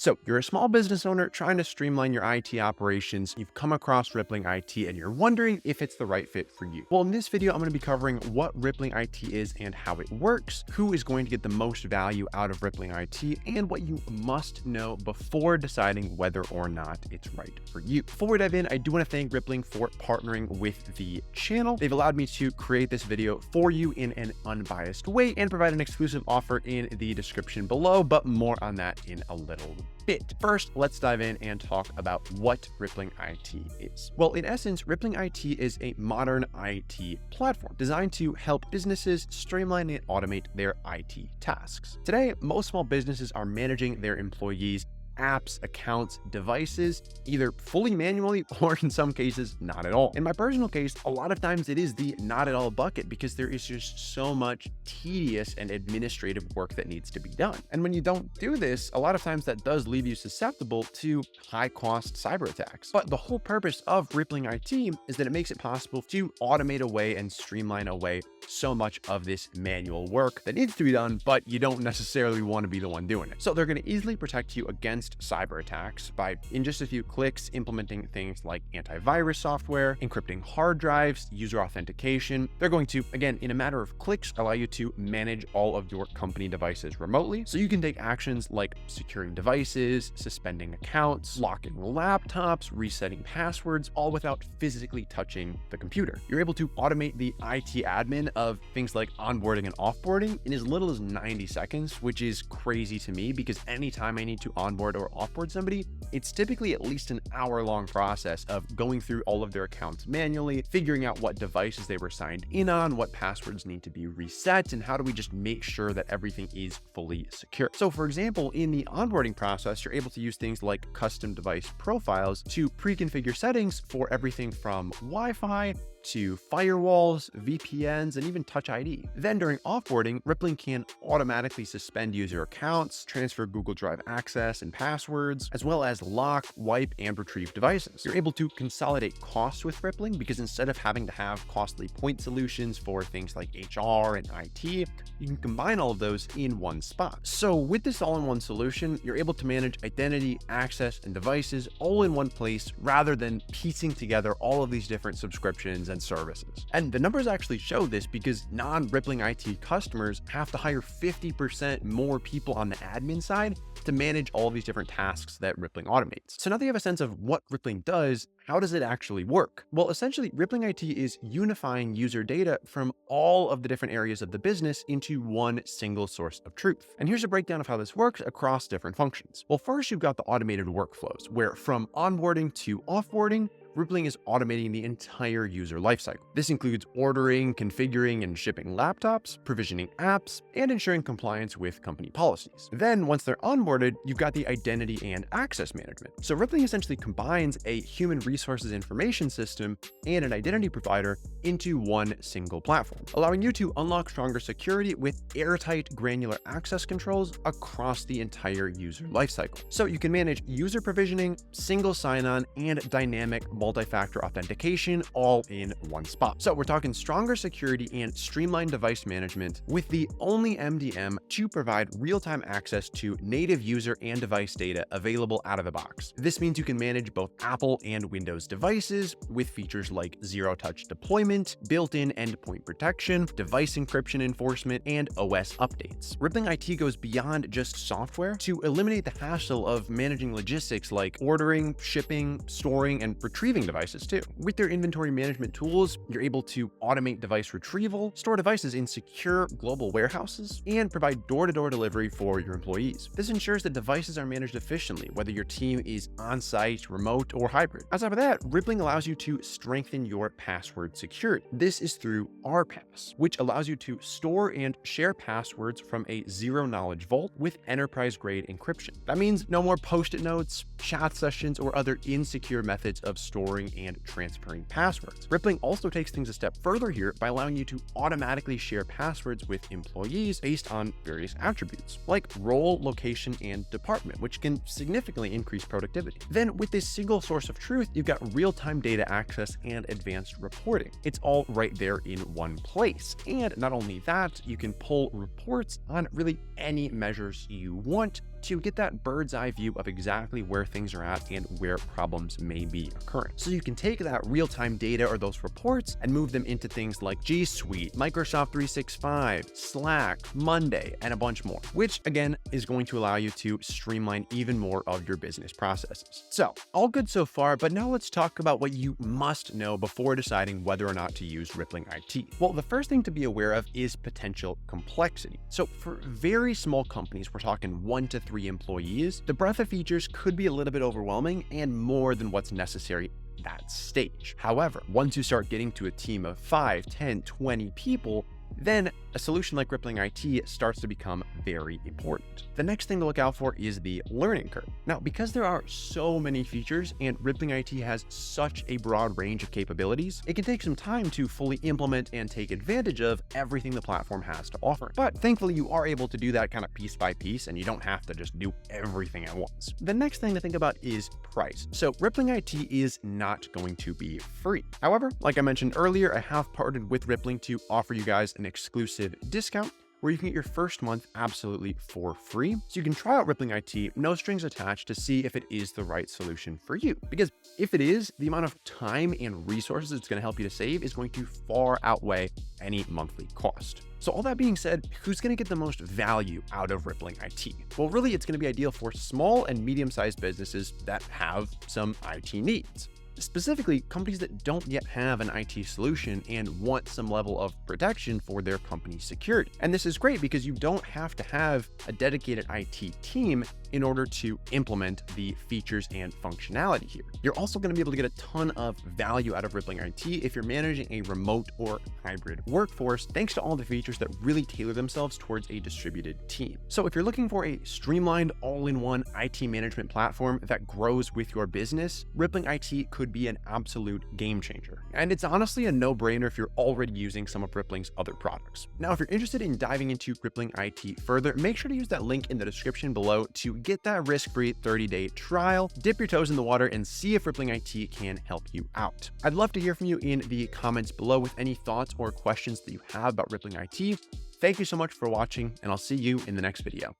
So you're a small business owner trying to streamline your IT operations. You've come across Rippling IT and you're wondering if it's the right fit for you. Well, in this video, I'm going to be covering what Rippling IT is and how it works, who is going to get the most value out of Rippling IT, and what you must know before deciding whether or not it's right for you. Before we dive in, I do want to thank Rippling for partnering with the channel. They've allowed me to create this video for you in an unbiased way and provide an exclusive offer in the description below, but more on that in a little bit. First, let's dive in and talk about what Rippling IT is. Well, in essence, Rippling IT is a modern IT platform designed to help businesses streamline and automate their IT tasks. Today, most small businesses are managing their employees' apps, accounts, devices, either fully manually or in some cases, not at all. In my personal case, a lot of times it is the not at all bucket because there is just so much tedious and administrative work that needs to be done. And when you don't do this, a lot of times that does leave you susceptible to high cost cyber attacks. But the whole purpose of Rippling IT is that it makes it possible to automate away and streamline away so much of this manual work that needs to be done, but you don't necessarily want to be the one doing it. So they're going to easily protect you against cyber attacks by, in just a few clicks, implementing things like antivirus software, encrypting hard drives, user authentication. They're going to, again, in a matter of clicks, allow you to manage all of your company devices remotely. So you can take actions like securing devices, suspending accounts, locking laptops, resetting passwords, all without physically touching the computer. You're able to automate the IT admin of things like onboarding and offboarding in as little as 90 seconds, which is crazy to me because anytime I need to onboard or offboard somebody, it's typically at least an hour-long process of going through all of their accounts manually, figuring out what devices they were signed in on, what passwords need to be reset, and how do we just make sure that everything is fully secure. So for example, in the onboarding process, you're able to use things like custom device profiles to pre-configure settings for everything from Wi-Fi to firewalls, VPNs, and even Touch ID. Then during offboarding, Rippling can automatically suspend user accounts, transfer Google Drive access and passwords, as well as lock, wipe, and retrieve devices. You're able to consolidate costs with Rippling because instead of having to have costly point solutions for things like HR and IT, you can combine all of those in one spot. So with this all-in-one solution, you're able to manage identity, access, and devices all in one place rather than piecing together all of these different subscriptions and services. And the numbers actually show this because non-Rippling IT customers have to hire 50% more people on the admin side to manage all of these different tasks that Rippling automates. So now that you have a sense of what Rippling does, how does it actually work? Well, essentially, Rippling IT is unifying user data from all of the different areas of the business into one single source of truth. And here's a breakdown of how this works across different functions. Well, first, you've got the automated workflows, where from onboarding to offboarding, Rippling is automating the entire user lifecycle. This includes ordering, configuring, and shipping laptops, provisioning apps, and ensuring compliance with company policies. Then, once they're onboarded, you've got the identity and access management. So Rippling essentially combines a human resources information system and an identity provider into one single platform, allowing you to unlock stronger security with airtight granular access controls across the entire user lifecycle. So you can manage user provisioning, single sign-on, and dynamic multi-factor authentication all in one spot. So we're talking stronger security and streamlined device management with the only MDM to provide real-time access to native user and device data available out of the box. This means you can manage both Apple and Windows devices with features like zero-touch deployment, built-in endpoint protection, device encryption enforcement, and OS updates. Rippling IT goes beyond just software to eliminate the hassle of managing logistics like ordering, shipping, storing, and retrieving devices too. With their inventory management tools, you're able to automate device retrieval, store devices in secure global warehouses, and provide door-to-door delivery for your employees. This ensures that devices are managed efficiently, whether your team is on-site, remote, or hybrid. On top of that, Rippling allows you to strengthen your password security. This is through RPass, which allows you to store and share passwords from a zero-knowledge vault with enterprise-grade encryption. That means no more post-it notes, chat sessions, or other insecure methods of storing and transferring passwords. Rippling also takes things a step further here by allowing you to automatically share passwords with employees based on various attributes, like role, location, and department, which can significantly increase productivity. Then with this single source of truth, you've got real-time data access and advanced reporting. It's all right there in one place. And not only that, you can pull reports on really any measures you want to get that bird's eye view of exactly where things are at and where problems may be occurring. So you can take that real-time data or those reports and move them into things like G Suite, Microsoft 365, Slack, Monday, and a bunch more, which again is going to allow you to streamline even more of your business processes. So all good so far, but now let's talk about what you must know before deciding whether or not to use Rippling IT. Well, the first thing to be aware of is potential complexity. So for very small companies, we're talking 1 to 3 employees, the breadth of features could be a little bit overwhelming and more than what's necessary at that stage. However, once you start getting to a team of 5, 10, 20 people, then a solution like Rippling IT starts to become very important. The next thing to look out for is the learning curve. Now, because there are so many features and Rippling IT has such a broad range of capabilities, it can take some time to fully implement and take advantage of everything the platform has to offer. But thankfully, you are able to do that kind of piece by piece, and you don't have to just do everything at once. The next thing to think about is price. So Rippling IT is not going to be free. However, like I mentioned earlier, I have partnered with Rippling to offer you guys an exclusive discount where you can get your first month absolutely for free. So you can try out Rippling IT, no strings attached, to see if it is the right solution for you. Because if it is, the amount of time and resources it's going to help you to save is going to far outweigh any monthly cost. So all that being said, who's going to get the most value out of Rippling IT? Well, really, it's going to be ideal for small and medium-sized businesses that have some IT needs. Specifically, companies that don't yet have an IT solution and want some level of protection for their company's security. And this is great because you don't have to have a dedicated IT team in order to implement the features and functionality here. You're also going to be able to get a ton of value out of Rippling IT if you're managing a remote or hybrid workforce, thanks to all the features that really tailor themselves towards a distributed team. So if you're looking for a streamlined, all-in-one IT management platform that grows with your business, Rippling IT could be an absolute game changer. And it's honestly a no-brainer if you're already using some of Rippling's other products. Now, if you're interested in diving into Rippling IT further, make sure to use that link in the description below to get that risk-free 30-day trial, dip your toes in the water, and see if Rippling IT can help you out. I'd love to hear from you in the comments below with any thoughts or questions that you have about Rippling IT. Thank you so much for watching, and I'll see you in the next video.